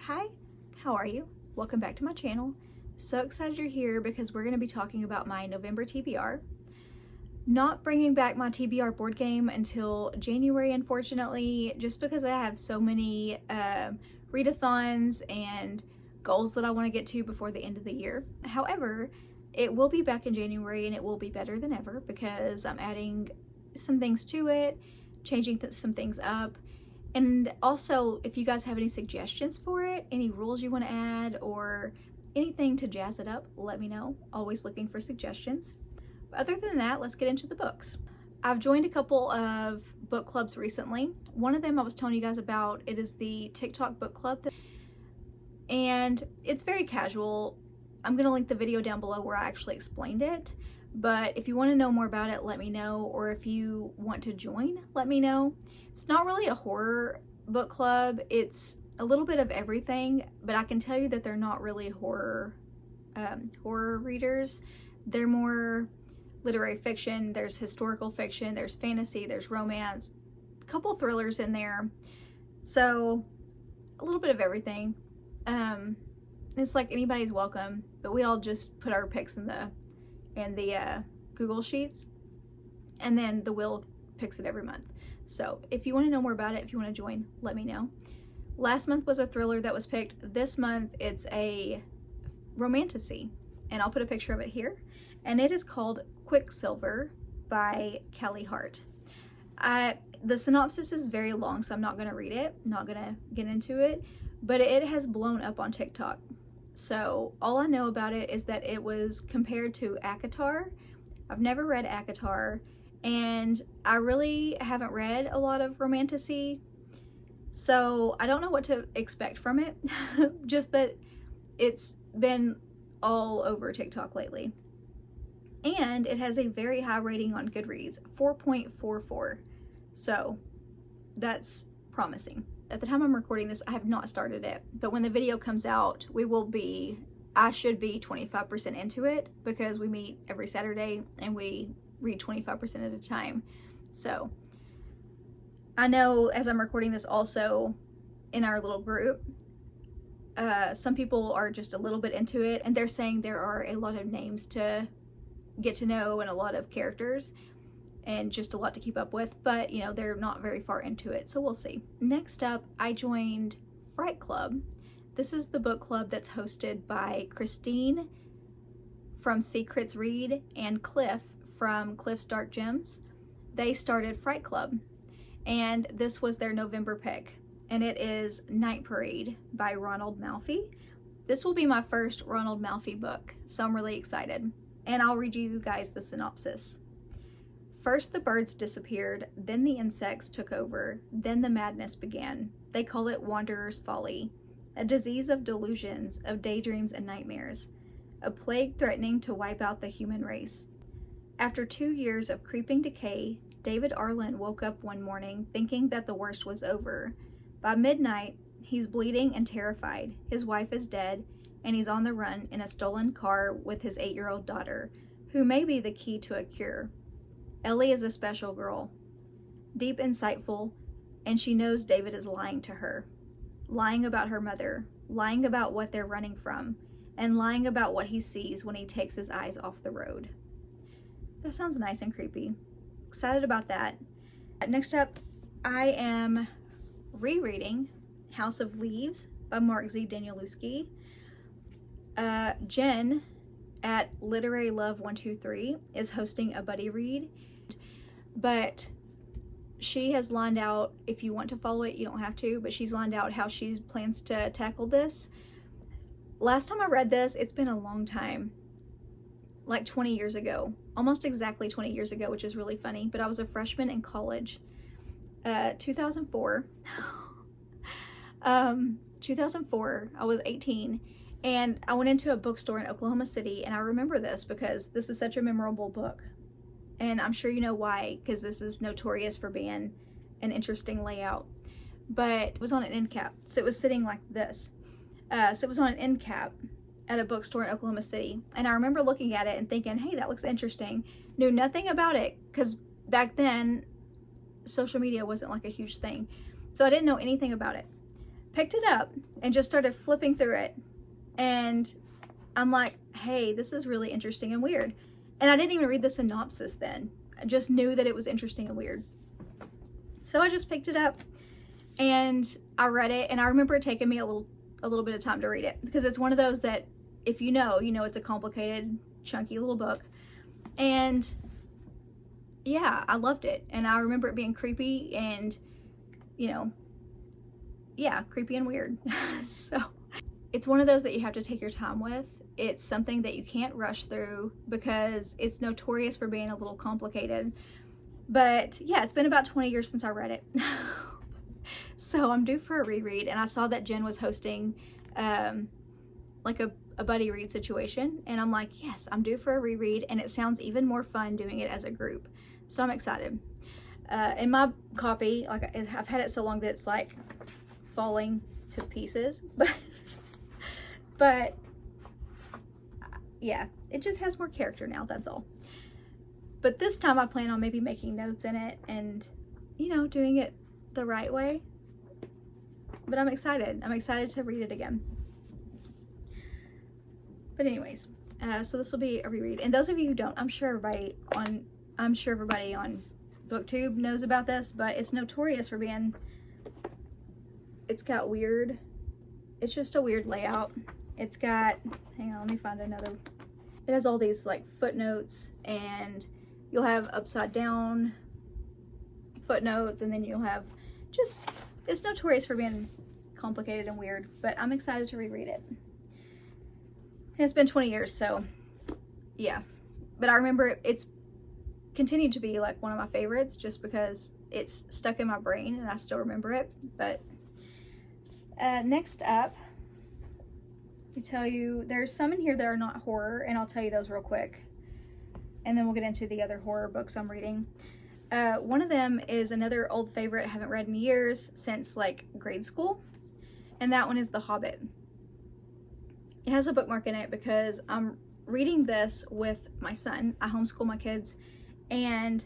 Hi, how are you? Welcome back to my channel. So excited you're here because we're going to be talking about my November TBR. Not bringing back my TBR board game until January, unfortunately, just because I have so many readathons and goals that I want to get to before the end of the year. However, it will be back in January and it will be better than ever because I'm adding some things to it, changing some things up. And also, if you guys have any suggestions for it, any rules you want to add, or anything to jazz it up, let me know. Always looking for suggestions. But other than that, let's get into the books. I've joined a couple of book clubs recently. One of them I was telling you guys about. It is the TikTok book club. And it's very casual. I'm going to link the video down below where I actually explained it. But if you want to know more about it, let me know. Or if you want to join, let me know. It's not really a horror book club. It's a little bit of everything, but I can tell you that they're not really horror readers. They're more literary fiction. There's historical fiction. There's fantasy. There's romance. A couple thrillers in there. So a little bit of everything. It's like anybody's welcome, but we all just put our picks in the Google Sheets, and then the Will picks it every month. So if you want to know more about it, if you want to join, let me know. Last month was a thriller that was picked. This month it's a romantasy, and I'll put a picture of it here. And it is called Quicksilver by Callie Hart. The synopsis is very long, so I'm not going to read it, not going to get into it, but it has blown up on TikTok. So all I know about it is that it was compared to ACOTAR. I've never read ACOTAR, and I really haven't read a lot of romantasy, so I don't know what to expect from it. Just that it's been all over TikTok lately. And it has a very high rating on Goodreads, 4.44. So that's promising. At the time I'm recording this, I have not started it, but when the video comes out, I should be 25% into it because we meet every Saturday and we read 25% at a time. So I know as I'm recording this also in our little group, some people are just a little bit into it, and they're saying there are a lot of names to get to know and a lot of characters and just a lot to keep up with, but you know, they're not very far into it, so we'll see. Next up, I joined Fright Club. This is the book club that's hosted by Christine from Secrets Read and Cliff from Cliff's Dark Gems. They started Fright Club, and this was their November pick, and it is Night Parade by Ronald Malfi. This will be my first Ronald Malfi book, so I'm really excited, and I'll read you guys the synopsis. First the birds disappeared, then the insects took over, then the madness began. They call it Wanderer's Folly, a disease of delusions, of daydreams and nightmares, a plague threatening to wipe out the human race. After 2 years of creeping decay, David Arlen woke up one morning thinking that the worst was over. By midnight, he's bleeding and terrified. His wife is dead, and he's on the run in a stolen car with his 8-year-old daughter, who may be the key to a cure. Ellie is a special girl, deep insightful, and she knows David is lying to her. Lying about her mother, lying about what they're running from, and lying about what he sees when he takes his eyes off the road. That sounds nice and creepy. Excited about that. Next up, I am rereading House of Leaves by Mark Z. Danielewski. Jen at Literary Love 123 is hosting a buddy read, but she has lined out, if you want to follow it, you don't have to, but she's lined out how she plans to tackle this. Last time I read this, it's been a long time, like 20 years ago, almost exactly 20 years ago, which is really funny, but I was a freshman in college, 2004. 2004, I was 18, and I went into a bookstore in Oklahoma City, and I remember this because this is such a memorable book. And I'm sure you know why, because this is notorious for being an interesting layout. But it was on an end cap, so it was sitting like this. So it was on an end cap at a bookstore in Oklahoma City. And I remember looking at it and thinking, hey, that looks interesting. Knew nothing about it, because back then, social media wasn't like a huge thing. So I didn't know anything about it. Picked it up, and just started flipping through it. And I'm like, hey, this is really interesting and weird. And I didn't even read the synopsis then. I just knew that it was interesting and weird. So I just picked it up and I read it, and I remember it taking me a little bit of time to read it, because it's one of those that if you know it's a complicated, chunky little book. And yeah, I loved it. And I remember it being creepy and, yeah, creepy and weird. So it's one of those that you have to take your time with. It's something that you can't rush through because it's notorious for being a little complicated. But yeah, it's been about 20 years since I read it. So I'm due for a reread, and I saw that Jen was hosting like a buddy read situation, and I'm like, yes, I'm due for a reread, and it sounds even more fun doing it as a group. So I'm excited. In my copy, like I've had it so long that it's like falling to pieces, but yeah, it just has more character now, that's all. But this time I plan on maybe making notes in it and, doing it the right way. But I'm excited. I'm excited to read it again. But anyways, so this will be a reread. And those of you who don't, I'm sure everybody on BookTube knows about this, but it's notorious for being, it's got weird, it's just a weird layout. It's got, hang on, let me find another. It has all these like footnotes, and you'll have upside down footnotes, and then you'll have just, it's notorious for being complicated and weird, but I'm excited to reread it. And it's been 20 years, so yeah. But I remember it's continued to be like one of my favorites just because it's stuck in my brain and I still remember it. But next up, let me tell you, there's some in here that are not horror, and I'll tell you those real quick. And then we'll get into the other horror books I'm reading. One of them is another old favorite I haven't read in years, since like grade school. And that one is The Hobbit. It has a bookmark in it because I'm reading this with my son. I homeschool my kids, and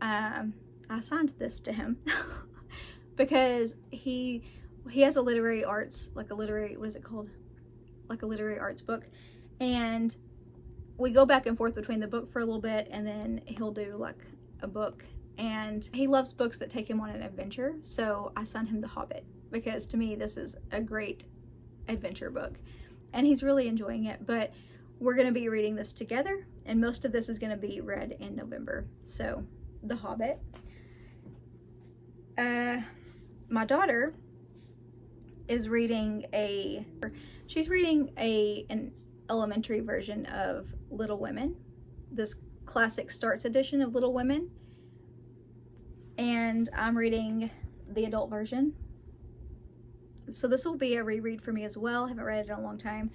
I assigned this to him because he has a literary arts, like a literary, what is it called? Like a literary arts book. And we go back and forth between the book for a little bit, and then he'll do like a book. And he loves books that take him on an adventure. So I assigned him The Hobbit because to me, this is a great adventure book. And he's really enjoying it. But we're going to be reading this together, and most of this is going to be read in November. So The Hobbit. My daughter is reading an elementary version of Little Women, this classic starts edition of Little Women, and I'm reading the adult version. So this will be a reread for me as well. I haven't read it in a long time,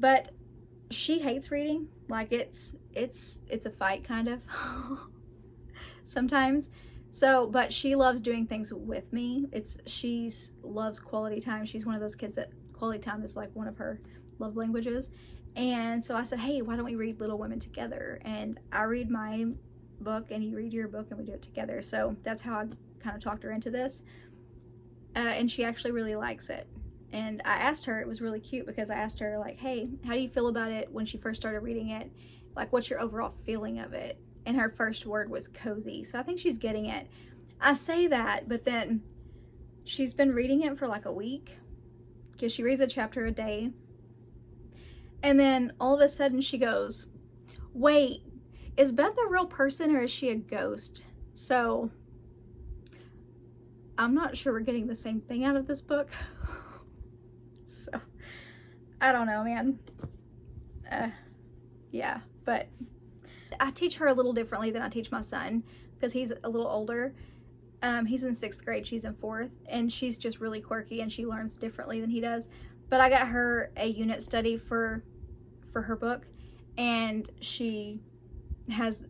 but she hates reading. Like it's a fight kind of sometimes. So, but she loves doing things with me. She loves quality time. She's one of those kids that quality time is like one of her love languages. And so I said, hey, why don't we read Little Women together? And I read my book and you read your book and we do it together. So that's how I kind of talked her into this. And she actually really likes it. And I asked her, it was really cute because I asked her like, hey, how do you feel about it when she first started reading it? Like, what's your overall feeling of it? And her first word was cozy. So I think she's getting it. I say that, but then she's been reading it for like a week because she reads a chapter a day. And then all of a sudden she goes, wait, is Beth a real person or is she a ghost? So I'm not sure we're getting the same thing out of this book. So I don't know, man. Yeah, but I teach her a little differently than I teach my son because he's a little older. He's in 6th grade, she's in 4th, and she's just really quirky and she learns differently than he does. But I got her a unit study for her book, and she has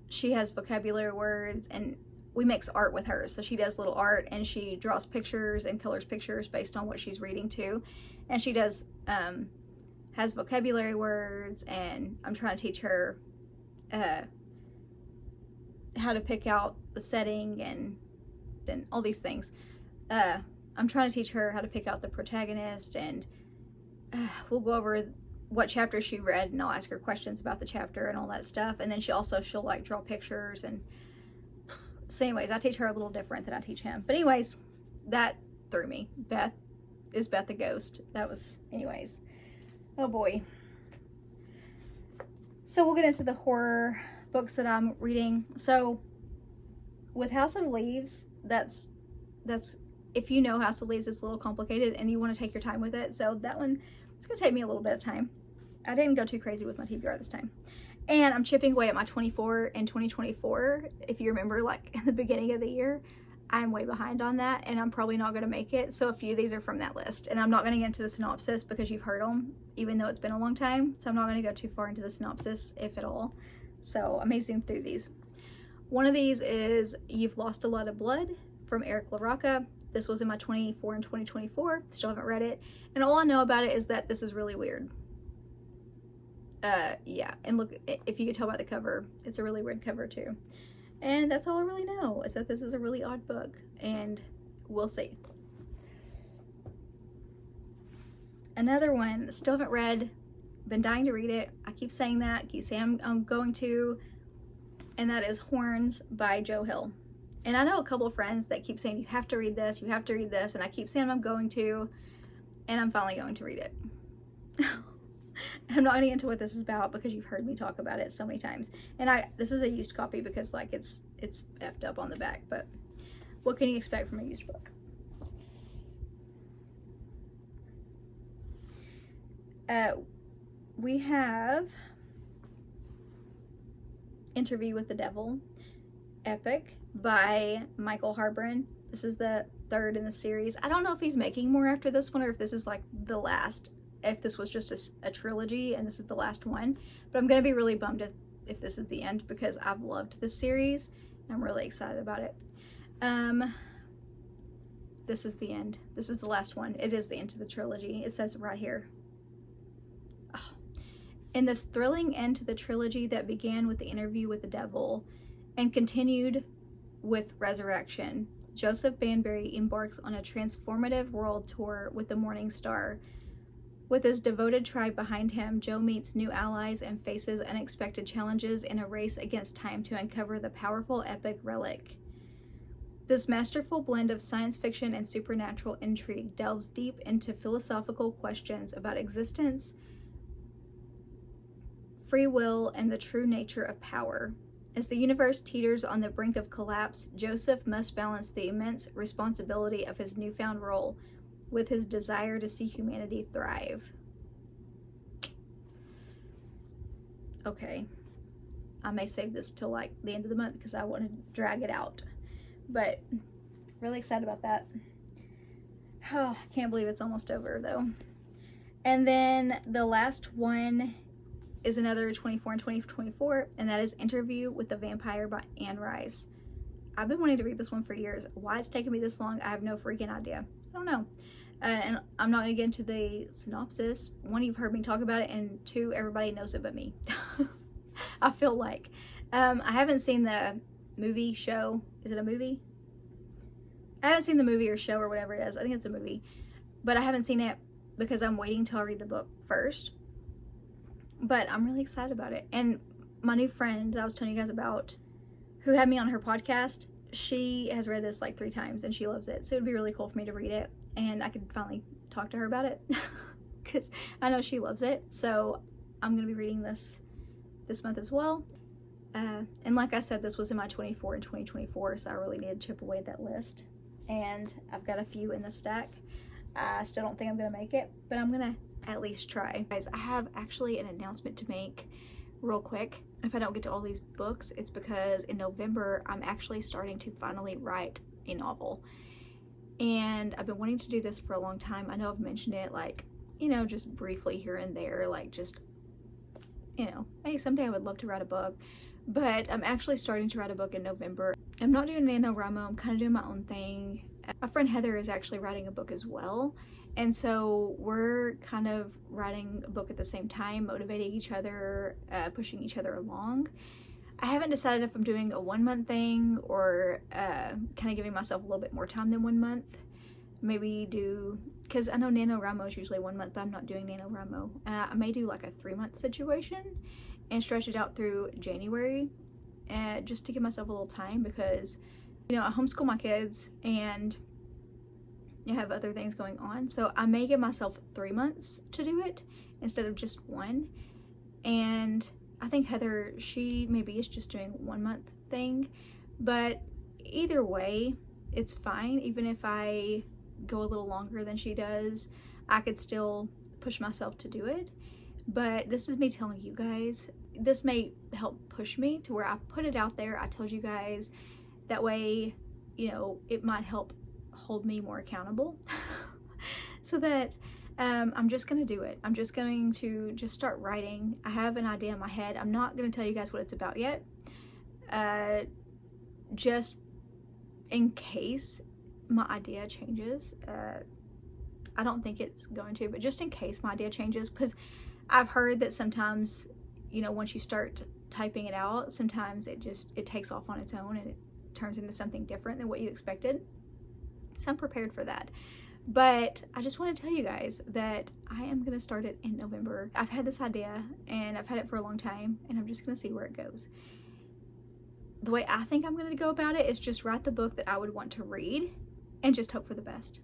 vocabulary words, and we mix art with her. So she does little art and she draws pictures and colors pictures based on what she's reading too. And she does has vocabulary words, and I'm trying to teach her how to pick out the setting and all these things. I'm I'm trying to teach her how to pick out the protagonist, and we'll go over what chapter she read, and I'll ask her questions about the chapter and all that stuff. And then she'll like draw pictures. And so anyways, I teach her a little different than I teach him. But anyways, that threw me. Beth a ghost? That was, anyways. Oh boy. So we'll get into the horror books that I'm reading. So with House of Leaves, that's if you know House of Leaves, it's a little complicated and you want to take your time with it. So that one, it's going to take me a little bit of time. I didn't go too crazy with my TBR this time. And I'm chipping away at my 24 in 2024. If you remember, like in the beginning of the year, I'm way behind on that, and I'm probably not going to make it. So a few of these are from that list, and I'm not going to get into the synopsis because you've heard them, even though it's been a long time. So I'm not going to go too far into the synopsis, if at all. So I may zoom through these. One of these is You've Lost a Lot of Blood from Eric Larocca. This was in my 24 in 2024. Still haven't read it. And all I know about it is that this is really weird. Yeah. And look, if you could tell by the cover, it's a really weird cover too. And that's all I really know, is that this is a really odd book. And we'll see. Another one, still haven't read. Been dying to read it. I keep saying that. Keep saying I'm going to. And that is Horns by Joe Hill. And I know a couple of friends that keep saying, you have to read this, you have to read this. And I keep saying I'm going to, and I'm finally going to read it. I'm not getting into what this is about because you've heard me talk about it so many times. And this is a used copy because like it's effed up on the back, but what can you expect from a used book? We have Interview with the Devil, Epoch by Michael Harbron. This is the third in the series. I don't know if he's making more after this one or if this is like the last, if this was just a trilogy and this is the last one. But I'm going to be really bummed if this is the end because I've loved this series and I'm really excited about it. This is the end. This is the last one. It is the end of the trilogy. It says right here. Oh. In this thrilling end to the trilogy that began with the interview with the devil and continued with Resurrection, Joseph Banbury embarks on a transformative world tour with the Morning Star. With his devoted tribe behind him, Joe meets new allies and faces unexpected challenges in a race against time to uncover the powerful epic relic. This masterful blend of science fiction and supernatural intrigue delves deep into philosophical questions about existence, free will, and the true nature of power. As the universe teeters on the brink of collapse, Joseph must balance the immense responsibility of his newfound role with his desire to see humanity thrive. Okay, I may save this till like the end of the month because I want to drag it out, but really excited about that. Oh, I can't believe it's almost over though. And then the last one is another 24 in 2024, and that is Interview with the Vampire by Anne Rice. I've been wanting to read this one for years. Why it's taken me this long, I have no freaking idea. I don't know. And I'm not going to get into the synopsis. One, you've heard me talk about it, and two, everybody knows it but me. I feel like. I haven't seen the movie, show. Is it a movie? I haven't seen the movie or show or whatever it is. I think it's a movie. But I haven't seen it because I'm waiting till I read the book first. But I'm really excited about it. And my new friend that I was telling you guys about, who had me on her podcast, she has read this like 3 times and she loves it. So it would be really cool for me to read it and I could finally talk to her about it because I know she loves it. So I'm going to be reading this month as well. And like I said, this was in my 24 in 2024, so I really need to chip away at that list. And I've got a few in the stack. I still don't think I'm going to make it, but I'm going to at least try. Guys, I have actually an announcement to make real quick. If I don't get to all these books, it's because in November, I'm actually starting to finally write a novel. And I've been wanting to do this for a long time. I know I've mentioned it, like, you know, just briefly here and there, like just, you know, hey, someday I would love to write a book. But I'm actually starting to write a book in November. I'm not doing NaNoWriMo, I'm kind of doing my own thing. My friend Heather is actually writing a book as well. And so we're kind of writing a book at the same time, motivating each other, pushing each other along. I haven't decided if I'm doing a 1 month thing or kind of giving myself a little bit more time than 1 month. maybe do, because I know NaNoWriMo is usually 1 month, but I'm not doing NaNoWriMo. I may do like a 3-month situation and stretch it out through January, just to give myself a little time, because, you know, I homeschool my kids and I have other things going on. So I may give myself 3 months to do it instead of just 1. And I think Heather, she maybe is just doing 1 month thing, but either way, it's fine. Even if I go a little longer than she does, I could still push myself to do it. But this is me telling you guys, this may help push me to where I put it out there. I told you guys, that way, you know, it might help hold me more accountable. So that I'm just gonna do it. I'm just going to just start writing. I have an idea in my head. I'm not gonna tell you guys what it's about yet, just in case my idea changes. I don't think it's going to, but just in case my idea changes, because I've heard that sometimes, you know, once you start typing it out, sometimes it takes off on its own and it turns into something different than what you expected. So I'm prepared for that. But I just want to tell you guys that I am going to start it in November. I've had this idea and I've had it for a long time, and I'm just going to see where it goes. The way I think I'm going to go about it is just write the book that I would want to read and just hope for the best.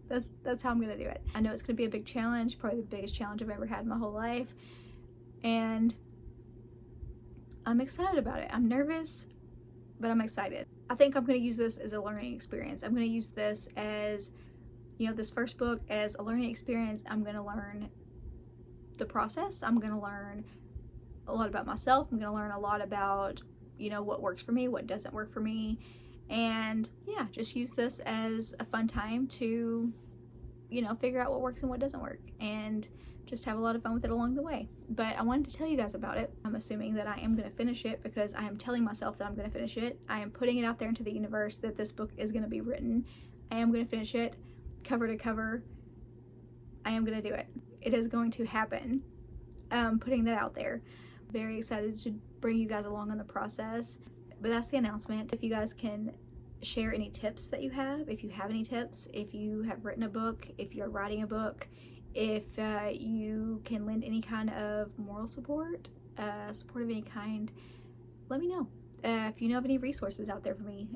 That's how I'm going to do it. I know it's going to be a big challenge, probably the biggest challenge I've ever had in my whole life. And I'm excited about it. I'm nervous, but I'm excited. I think I'm going to use this as a learning experience. I'm going to use this as, you know, this first book as a learning experience. I'm going to learn the process. I'm going to learn a lot about myself. I'm going to learn a lot about, you know, what works for me, what doesn't work for me. And yeah, just use this as a fun time to, you know, figure out what works and what doesn't work, and just have a lot of fun with it along the way. But I wanted to tell you guys about it. I'm assuming that I am going to finish it because I am telling myself that I'm going to finish it. I am putting it out there into the universe that this book is going to be written. I am going to finish it cover to cover. I am going to do it. It is going to happen. Putting that out there. Very excited to bring you guys along on the process. But that's the announcement. If you guys can share any tips that you have, if you have any tips, if you have written a book, if you're writing a book, if you can lend any kind of moral support, support of any kind, let me know. If you know of any resources out there for me,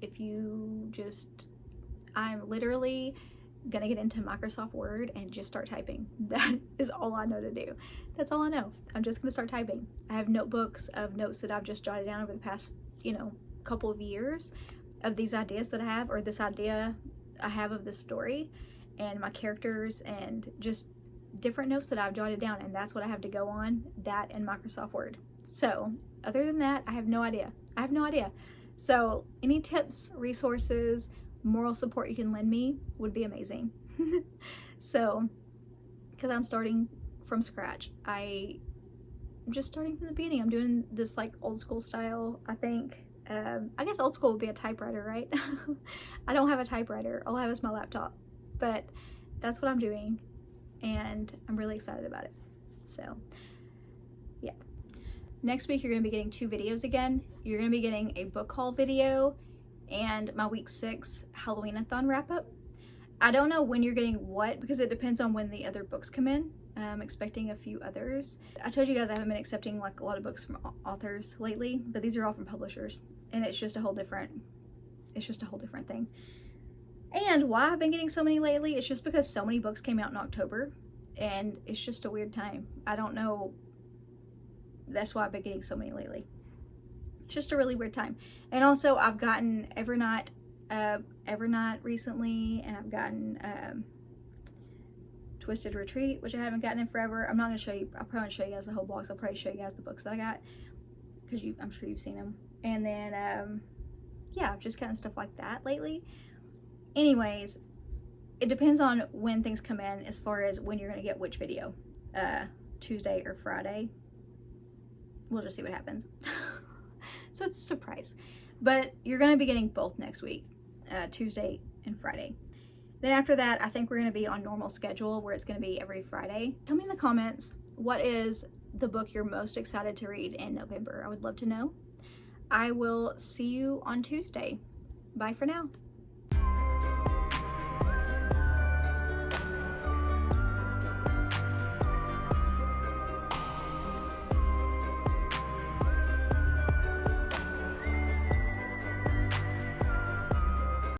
if you just, I'm literally gonna get into Microsoft Word and just start typing. That is all I know to do. That's all I know. I'm just gonna start typing. I have notebooks of notes that I've just jotted down over the past, you know, couple of years of these ideas that I have, or this idea I have of this story and my characters, and just different notes that I've jotted down, and that's what I have to go on, that in Microsoft Word. So other than that, I have no idea. I have no idea. So any tips, resources, moral support you can lend me would be amazing. So, because I'm starting from scratch, I'm just starting from the beginning. I'm doing this like old school style, I think. I guess old school would be a typewriter, right? I don't have a typewriter. All I have is my laptop. But that's what I'm doing, and I'm really excited about it. So, yeah. Next week, you're going to be getting 2 videos again. You're going to be getting a book haul video and my week 6 Halloween-a-thon wrap-up. I don't know when you're getting what, because it depends on when the other books come in. I'm expecting a few others. I told you guys I haven't been accepting like a lot of books from authors lately, but these are all from publishers, and it's just a whole different thing. And why I've been getting so many lately, it's just because so many books came out in October, and it's just a weird time. I don't know. That's why I've been getting so many lately. It's just a really weird time. And also, I've gotten Evernight recently, and I've gotten Twisted Retreat, which I haven't gotten in forever. I'm not going to show you. I'll probably show you guys the whole box. I'll probably show you guys the books that I got, because I'm sure you've seen them. And then, yeah, I've just gotten stuff like that lately. Anyways, it depends on when things come in as far as when you're going to get which video. Tuesday or Friday. We'll just see what happens. So it's a surprise. But you're going to be getting both next week. Tuesday and Friday. Then after that, I think we're going to be on normal schedule where it's going to be every Friday. Tell me in the comments, what is the book you're most excited to read in November? I would love to know. I will see you on Tuesday. Bye for now.